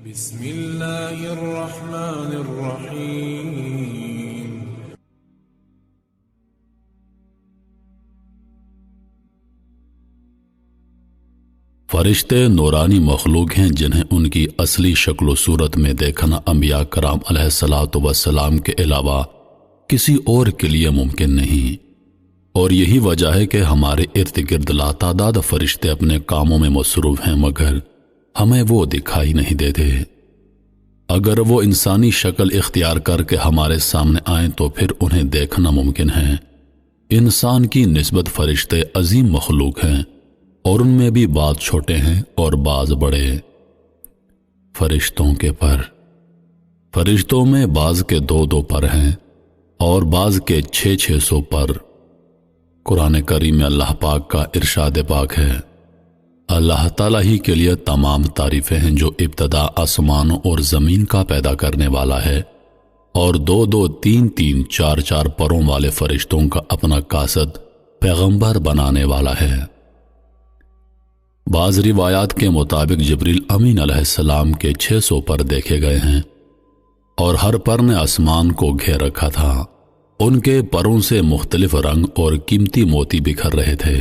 بسم اللہ الرحمن الرحیم۔ فرشتے نورانی مخلوق ہیں جنہیں ان کی اصلی شکل و صورت میں دیکھنا انبیاء کرام علیہ الصلاۃ والسلام کے علاوہ کسی اور کے لیے ممکن نہیں، اور یہی وجہ ہے کہ ہمارے ارد گرد لاتعداد فرشتے اپنے کاموں میں مصروف ہیں مگر ہمیں وہ دکھائی نہیں دیتے۔ اگر وہ انسانی شکل اختیار کر کے ہمارے سامنے آئیں تو پھر انہیں دیکھنا ممکن ہے۔ انسان کی نسبت فرشتے عظیم مخلوق ہیں اور ان میں بھی بعض چھوٹے ہیں اور بعض بڑے۔ فرشتوں کے پر، فرشتوں میں بعض کے 2 پر ہیں اور بعض کے 600 پر۔ قرآن کریم میں اللہ پاک کا ارشاد پاک ہے، اللہ تعالیٰ ہی کے لیے تمام تعریفیں ہیں جو ابتدا آسمانوں اور زمین کا پیدا کرنے والا ہے اور 2 3 4 پروں والے فرشتوں کا اپنا قاصد پیغمبر بنانے والا ہے۔ بعض روایات کے مطابق جبریل امین علیہ السلام کے 600 پر دیکھے گئے ہیں اور ہر پر نے آسمان کو گھیر رکھا تھا۔ ان کے پروں سے مختلف رنگ اور قیمتی موتی بکھر رہے تھے۔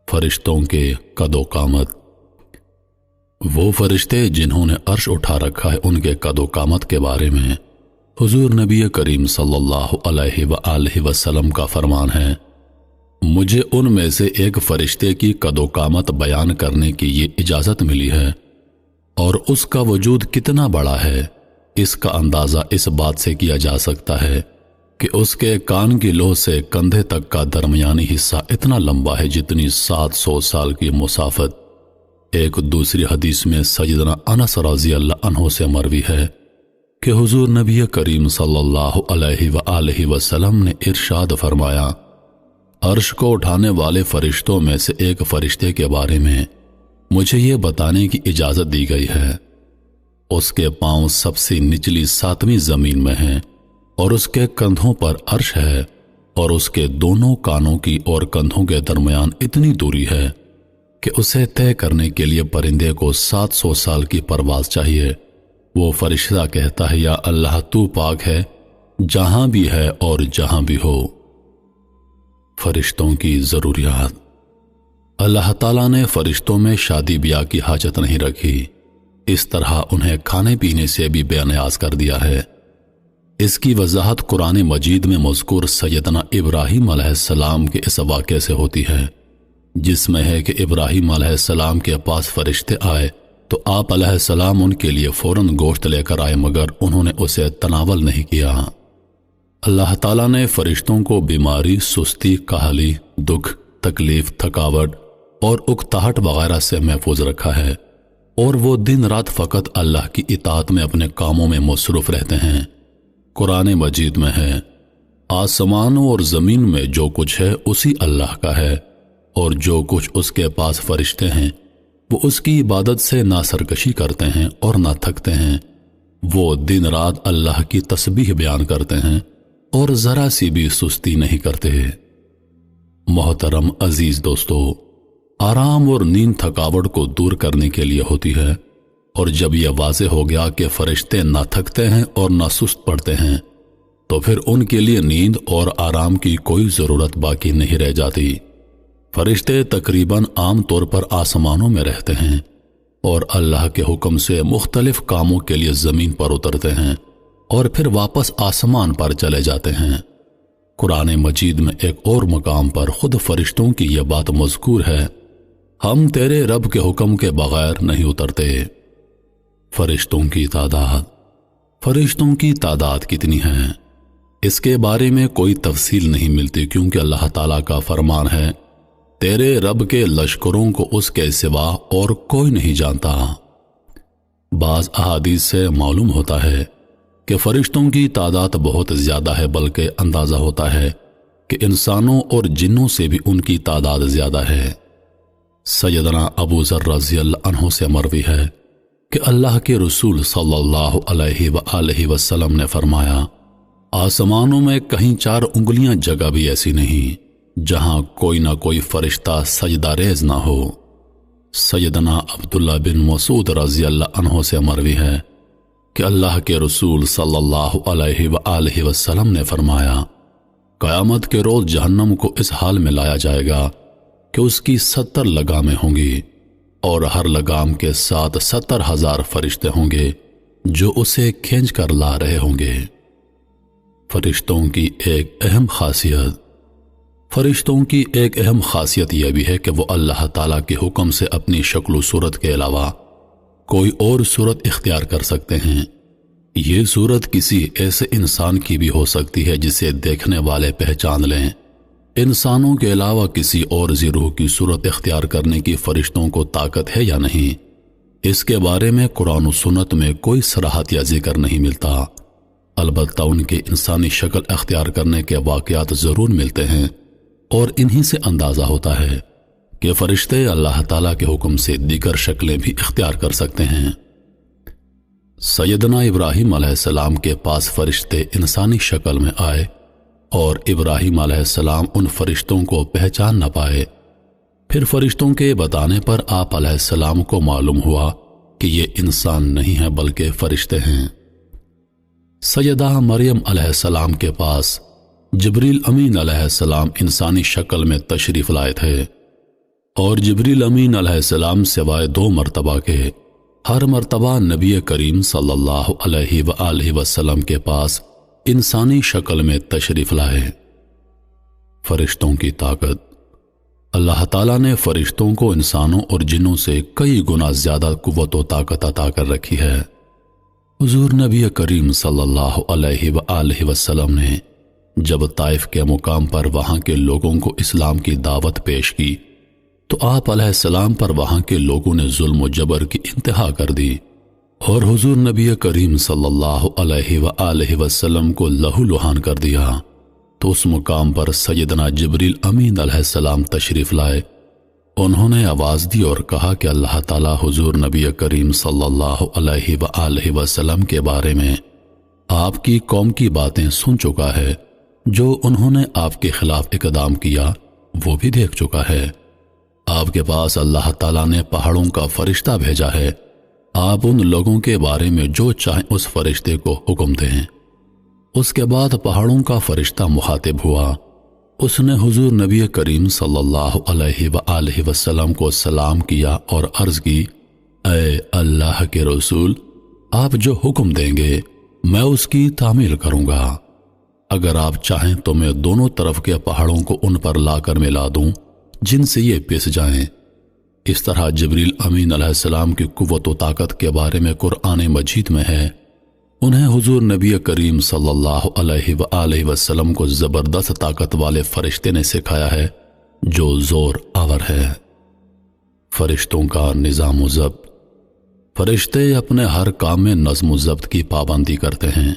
فرشتوں کے قد و قامت، وہ فرشتے جنہوں نے عرش اٹھا رکھا ہے ان کے قد و قامت کے بارے میں حضور نبی کریم صلی اللہ علیہ وآلہ وسلم کا فرمان ہے، مجھے ان میں سے ایک فرشتے کی قد و قامت بیان کرنے کی یہ اجازت ملی ہے، اور اس کا وجود کتنا بڑا ہے اس کا اندازہ اس بات سے کیا جا سکتا ہے کہ اس کے کان کی لو سے کندھے تک کا درمیانی حصہ اتنا لمبا ہے جتنی 700 سال کی مسافت۔ ایک دوسری حدیث میں سیدنا انس رضی اللہ عنہ سے مروی ہے کہ حضور نبی کریم صلی اللہ علیہ وآلہ وسلم نے ارشاد فرمایا، عرش کو اٹھانے والے فرشتوں میں سے ایک فرشتے کے بارے میں مجھے یہ بتانے کی اجازت دی گئی ہے، اس کے پاؤں سب سے نچلی 7ویں زمین میں ہیں اور اس کے کندھوں پر عرش ہے، اور اس کے دونوں کانوں کی اور کندھوں کے درمیان اتنی دوری ہے کہ اسے طے کرنے کے لیے پرندے کو 700 سال کی پرواز چاہیے۔ وہ فرشتہ کہتا ہے، یا اللہ تو پاک ہے جہاں بھی ہے اور جہاں بھی ہو۔ فرشتوں کی ضروریات، اللہ تعالیٰ نے فرشتوں میں شادی بیاہ کی حاجت نہیں رکھی، اس طرح انہیں کھانے پینے سے بھی بے نیاز کر دیا ہے۔ اس کی وضاحت قرآن مجید میں مذکور سیدنا ابراہیم علیہ السلام کے اس واقعے سے ہوتی ہے، جس میں ہے کہ ابراہیم علیہ السلام کے پاس فرشتے آئے تو آپ علیہ السلام ان کے لیے فوراً گوشت لے کر آئے مگر انہوں نے اسے تناول نہیں کیا۔ اللہ تعالیٰ نے فرشتوں کو بیماری، سستی، کاہلی، دکھ، تکلیف، تھکاوٹ اور اکتاہٹ وغیرہ سے محفوظ رکھا ہے، اور وہ دن رات فقط اللہ کی اطاعت میں اپنے کاموں میں مصروف رہتے ہیں۔ قرآن مجید میں ہے، آسمانوں اور زمین میں جو کچھ ہے اسی اللہ کا ہے، اور جو کچھ اس کے پاس فرشتے ہیں وہ اس کی عبادت سے نہ سرکشی کرتے ہیں اور نہ تھکتے ہیں۔ وہ دن رات اللہ کی تسبیح بیان کرتے ہیں اور ذرا سی بھی سستی نہیں کرتے۔ محترم عزیز دوستو، آرام اور نیند تھکاوٹ کو دور کرنے کے لیے ہوتی ہے، اور جب یہ واضح ہو گیا کہ فرشتے نہ تھکتے ہیں اور نہ سست پڑتے ہیں تو پھر ان کے لیے نیند اور آرام کی کوئی ضرورت باقی نہیں رہ جاتی۔ فرشتے تقریباً عام طور پر آسمانوں میں رہتے ہیں اور اللہ کے حکم سے مختلف کاموں کے لیے زمین پر اترتے ہیں اور پھر واپس آسمان پر چلے جاتے ہیں۔ قرآن مجید میں ایک اور مقام پر خود فرشتوں کی یہ بات مذکور ہے، ہم تیرے رب کے حکم کے بغیر نہیں اترتے۔ فرشتوں کی تعداد، فرشتوں کی تعداد کتنی ہے اس کے بارے میں کوئی تفصیل نہیں ملتی، کیونکہ اللہ تعالیٰ کا فرمان ہے، تیرے رب کے لشکروں کو اس کے سوا اور کوئی نہیں جانتا۔ بعض احادیث سے معلوم ہوتا ہے کہ فرشتوں کی تعداد بہت زیادہ ہے، بلکہ اندازہ ہوتا ہے کہ انسانوں اور جنوں سے بھی ان کی تعداد زیادہ ہے۔ سیدنا ابو ذر رضی اللہ عنہ سے مروی ہے کہ اللہ کے رسول صلی اللہ علیہ وآلہ وسلم نے فرمایا، آسمانوں میں کہیں 4 انگلیاں جگہ بھی ایسی نہیں جہاں کوئی نہ کوئی فرشتہ سجدہ ریز نہ ہو۔ سیدنا عبداللہ بن مسعود رضی اللہ عنہ سے مروی ہے کہ اللہ کے رسول صلی اللہ علیہ وآلہ وسلم نے فرمایا، قیامت کے روز جہنم کو اس حال میں لایا جائے گا کہ اس کی 70 لگامیں ہوں گی، اور ہر لگام کے ساتھ 70,000 فرشتے ہوں گے جو اسے کھینچ کر لا رہے ہوں گے۔ فرشتوں کی ایک اہم خاصیت یہ بھی ہے کہ وہ اللہ تعالیٰ کے حکم سے اپنی شکل و صورت کے علاوہ کوئی اور صورت اختیار کر سکتے ہیں۔ یہ صورت کسی ایسے انسان کی بھی ہو سکتی ہے جسے دیکھنے والے پہچان لیں۔ انسانوں کے علاوہ کسی اور ذی روح کی صورت اختیار کرنے کی فرشتوں کو طاقت ہے یا نہیں، اس کے بارے میں قرآن و سنت میں کوئی صراحت یا ذکر نہیں ملتا۔ البتہ ان کے انسانی شکل اختیار کرنے کے واقعات ضرور ملتے ہیں، اور انہی سے اندازہ ہوتا ہے کہ فرشتے اللہ تعالیٰ کے حکم سے دیگر شکلیں بھی اختیار کر سکتے ہیں۔ سیدنا ابراہیم علیہ السلام کے پاس فرشتے انسانی شکل میں آئے، اور ابراہیم علیہ السلام ان فرشتوں کو پہچان نہ پائے۔ پھر فرشتوں کے بتانے پر آپ علیہ السلام کو معلوم ہوا کہ یہ انسان نہیں ہے بلکہ فرشتے ہیں۔ سیدہ مریم علیہ السلام کے پاس جبریل امین علیہ السلام انسانی شکل میں تشریف لائے تھے، اور جبریل امین علیہ السلام سوائے 2 مرتبہ کے ہر مرتبہ نبی کریم صلی اللہ علیہ وآلہ وسلم کے پاس انسانی شکل میں تشریف لائے۔ فرشتوں کی طاقت۔ اللہ تعالیٰ نے فرشتوں کو انسانوں اور جنوں سے کئی گنا زیادہ قوت و طاقت عطا کر رکھی ہے۔ حضور نبی کریم صلی اللہ علیہ وآلہ وسلم نے جب طائف کے مقام پر وہاں کے لوگوں کو اسلام کی دعوت پیش کی تو آپ علیہ السلام پر وہاں کے لوگوں نے ظلم و جبر کی انتہا کر دی، اور حضور نبی کریم صلی اللہ علیہ وآلہ وسلم کو لہو لہان کر دیا۔ تو اس مقام پر سیدنا جبریل امین علیہ السلام تشریف لائے۔ انہوں نے آواز دی اور کہا کہ اللہ تعالیٰ حضور نبی کریم صلی اللہ علیہ وآلہ وسلم کے بارے میں آپ کی قوم کی باتیں سن چکا ہے، جو انہوں نے آپ کے خلاف اقدام کیا وہ بھی دیکھ چکا ہے۔ آپ کے پاس اللہ تعالیٰ نے پہاڑوں کا فرشتہ بھیجا ہے، آپ ان لوگوں کے بارے میں جو چاہیں اس فرشتے کو حکم دیں۔ اس کے بعد پہاڑوں کا فرشتہ مخاطب ہوا، اس نے حضور نبی کریم صلی اللہ علیہ وآلہ وسلم کو سلام کیا اور عرض کی، اے اللہ کے رسول، آپ جو حکم دیں گے میں اس کی تعمیل کروں گا۔ اگر آپ چاہیں تو میں دونوں طرف کے پہاڑوں کو ان پر لا کر ملا دوں جن سے یہ پس جائیں۔ اس طرح جبریل امین علیہ السلام کی قوت و طاقت کے بارے میں قرآن مجید میں ہے۔ انہیں حضور نبی کریم صلی اللہ علیہ وآلہ وسلم کو زبردست طاقت والے فرشتے نے سکھایا ہے جو زور آور ہے۔ فرشتوں کا نظام و ضبط۔ فرشتے اپنے ہر کام میں نظم و ضبط کی پابندی کرتے ہیں،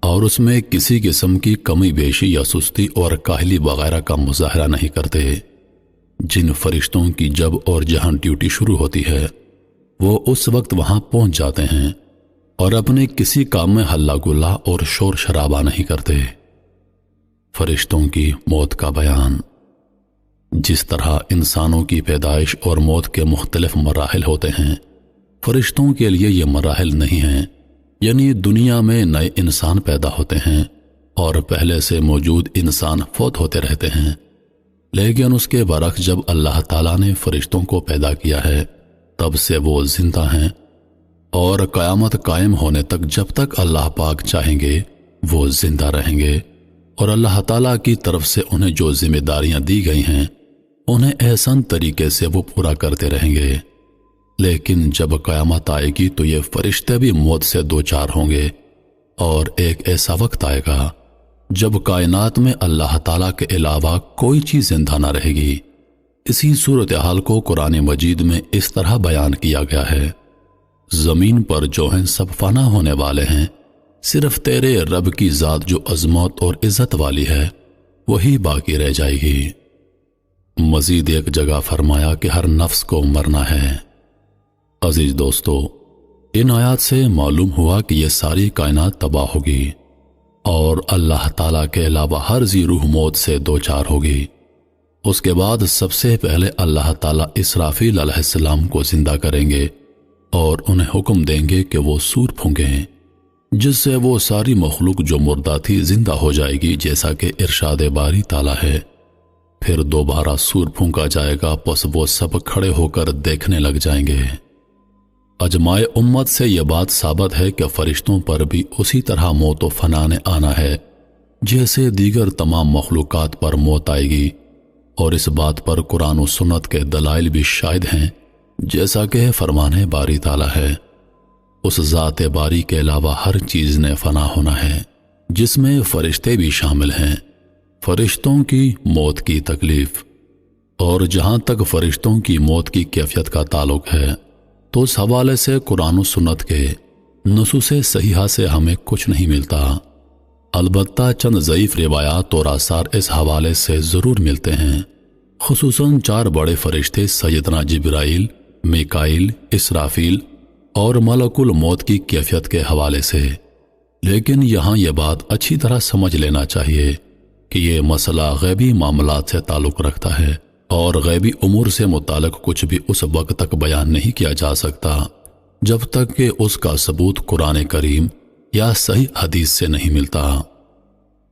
اور اس میں کسی قسم کی کمی بیشی یا سستی اور کاہلی وغیرہ کا مظاہرہ نہیں کرتے۔ جن فرشتوں کی جب اور جہاں ڈیوٹی شروع ہوتی ہے وہ اس وقت وہاں پہنچ جاتے ہیں اور اپنے کسی کام میں ہلا گلا اور شور شرابہ نہیں کرتے۔ فرشتوں کی موت کا بیان۔ جس طرح انسانوں کی پیدائش اور موت کے مختلف مراحل ہوتے ہیں، فرشتوں کے لیے یہ مراحل نہیں ہیں، یعنی دنیا میں نئے انسان پیدا ہوتے ہیں اور پہلے سے موجود انسان فوت ہوتے رہتے ہیں، لیکن اس کے برعکس جب اللہ تعالیٰ نے فرشتوں کو پیدا کیا ہے تب سے وہ زندہ ہیں، اور قیامت قائم ہونے تک جب تک اللہ پاک چاہیں گے وہ زندہ رہیں گے، اور اللہ تعالیٰ کی طرف سے انہیں جو ذمہ داریاں دی گئی ہیں انہیں احسن طریقے سے وہ پورا کرتے رہیں گے۔ لیکن جب قیامت آئے گی تو یہ فرشتے بھی موت سے دوچار ہوں گے، اور ایک ایسا وقت آئے گا جب کائنات میں اللہ تعالیٰ کے علاوہ کوئی چیز زندہ نہ رہے گی۔ اسی صورتحال کو قرآن مجید میں اس طرح بیان کیا گیا ہے، زمین پر جو ہیں سب فنا ہونے والے ہیں، صرف تیرے رب کی ذات جو عظمت اور عزت والی ہے وہی باقی رہ جائے گی۔ مزید ایک جگہ فرمایا کہ ہر نفس کو مرنا ہے۔ عزیز دوستو، ان آیات سے معلوم ہوا کہ یہ ساری کائنات تباہ ہوگی اور اللہ تعالیٰ کے علاوہ ہر ذی روح موت سے دوچار ہوگی۔ اس کے بعد سب سے پہلے اللہ تعالیٰ اسرافیل علیہ السلام کو زندہ کریں گے اور انہیں حکم دیں گے کہ وہ سور پھونکیں، جس سے وہ ساری مخلوق جو مردہ تھی زندہ ہو جائے گی، جیسا کہ ارشاد باری تعالیٰ ہے۔ پھر دوبارہ سور پھونکا جائے گا، پس وہ سب کھڑے ہو کر دیکھنے لگ جائیں گے۔ اجماع امت سے یہ بات ثابت ہے کہ فرشتوں پر بھی اسی طرح موت و فنا نے آنا ہے جیسے دیگر تمام مخلوقات پر موت آئے گی، اور اس بات پر قرآن و سنت کے دلائل بھی شاہد ہیں، جیسا کہ فرمان باری تعالیٰ ہے۔ اس ذات باری کے علاوہ ہر چیز نے فنا ہونا ہے، جس میں فرشتے بھی شامل ہیں۔ فرشتوں کی موت کی تکلیف، اور جہاں تک فرشتوں کی موت کی کیفیت کا تعلق ہے تو اس حوالے سے قرآن و سنت کے نصوص صحیحہ سے ہمیں کچھ نہیں ملتا، البتہ چند ضعیف روایات اور آثار اس حوالے سے ضرور ملتے ہیں، خصوصاً 4 بڑے فرشتے سیدنا جبرائیل، میکائیل، اسرافیل اور ملک الموت کی کیفیت کے حوالے سے۔ لیکن یہاں یہ بات اچھی طرح سمجھ لینا چاہیے کہ یہ مسئلہ غیبی معاملات سے تعلق رکھتا ہے، اور غیبی امور سے متعلق کچھ بھی اس وقت تک بیان نہیں کیا جا سکتا جب تک کہ اس کا ثبوت قرآن کریم یا صحیح حدیث سے نہیں ملتا۔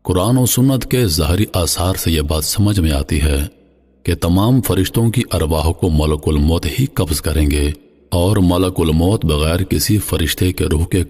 قرآن و سنت کے ظاہری آثار سے یہ بات سمجھ میں آتی ہے کہ تمام فرشتوں کی ارواح کو ملک الموت ہی قبض کریں گے، اور ملک الموت بغیر کسی فرشتے کے روح کے